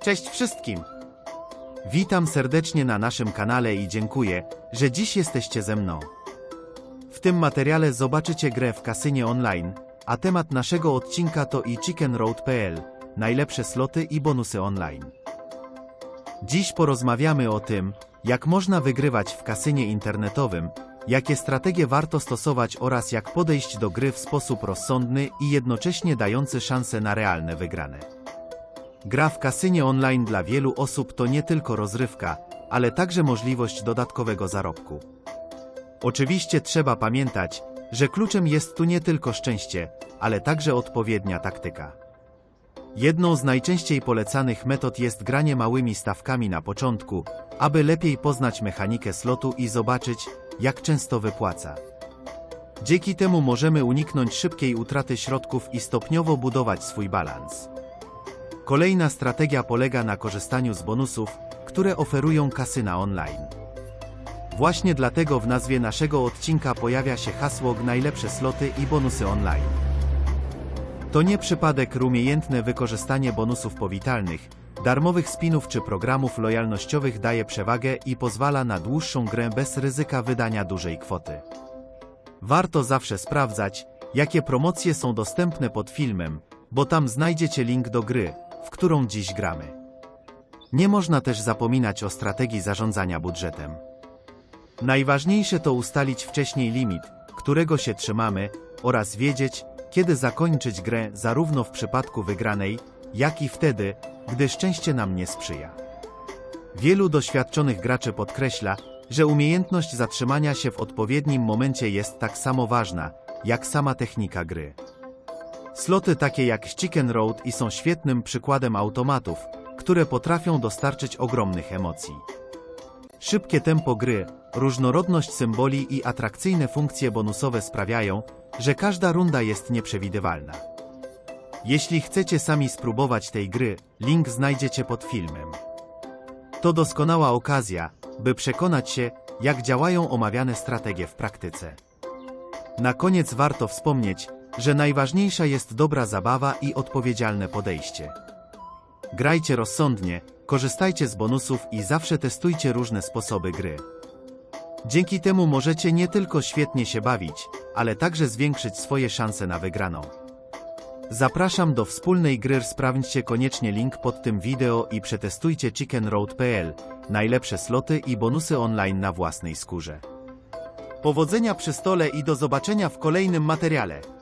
Cześć wszystkim! Witam serdecznie na naszym kanale i dziękuję, że dziś jesteście ze mną. W tym materiale zobaczycie grę w kasynie online, a temat naszego odcinka to iChickenRoad.pl, najlepsze sloty i bonusy online. Dziś porozmawiamy o tym, jak można wygrywać w kasynie internetowym, jakie strategie warto stosować oraz jak podejść do gry w sposób rozsądny i jednocześnie dający szansę na realne wygrane. Gra w kasynie online dla wielu osób to nie tylko rozrywka, ale także możliwość dodatkowego zarobku. Oczywiście trzeba pamiętać, że kluczem jest tu nie tylko szczęście, ale także odpowiednia taktyka. Jedną z najczęściej polecanych metod jest granie małymi stawkami na początku, aby lepiej poznać mechanikę slotu i zobaczyć, jak często wypłaca. Dzięki temu możemy uniknąć szybkiej utraty środków i stopniowo budować swój balans. Kolejna strategia polega na korzystaniu z bonusów, które oferują kasyna online. Właśnie dlatego w nazwie naszego odcinka pojawia się hasło najlepsze sloty i bonusy online. To nie przypadek umiejętne wykorzystanie bonusów powitalnych, darmowych spinów czy programów lojalnościowych daje przewagę i pozwala na dłuższą grę bez ryzyka wydania dużej kwoty. Warto zawsze sprawdzać, jakie promocje są dostępne pod filmem, bo tam znajdziecie link do gry, w którą dziś gramy. Nie można też zapominać o strategii zarządzania budżetem. Najważniejsze to ustalić wcześniej limit, którego się trzymamy, oraz wiedzieć, kiedy zakończyć grę zarówno w przypadku wygranej, jak i wtedy, gdy szczęście nam nie sprzyja. Wielu doświadczonych graczy podkreśla, że umiejętność zatrzymania się w odpowiednim momencie jest tak samo ważna, jak sama technika gry. Sloty takie jak Chicken Road są świetnym przykładem automatów, które potrafią dostarczyć ogromnych emocji. Szybkie tempo gry, różnorodność symboli i atrakcyjne funkcje bonusowe sprawiają, że każda runda jest nieprzewidywalna. Jeśli chcecie sami spróbować tej gry, link znajdziecie pod filmem. To doskonała okazja, by przekonać się, jak działają omawiane strategie w praktyce. Na koniec warto wspomnieć, że najważniejsza jest dobra zabawa i odpowiedzialne podejście. Grajcie rozsądnie, korzystajcie z bonusów i zawsze testujcie różne sposoby gry. Dzięki temu możecie nie tylko świetnie się bawić, ale także zwiększyć swoje szanse na wygraną. Zapraszam do wspólnej gry, sprawdźcie koniecznie link pod tym wideo i przetestujcie iChickenRoad.pl, najlepsze sloty i bonusy online na własnej skórze. Powodzenia przy stole i do zobaczenia w kolejnym materiale.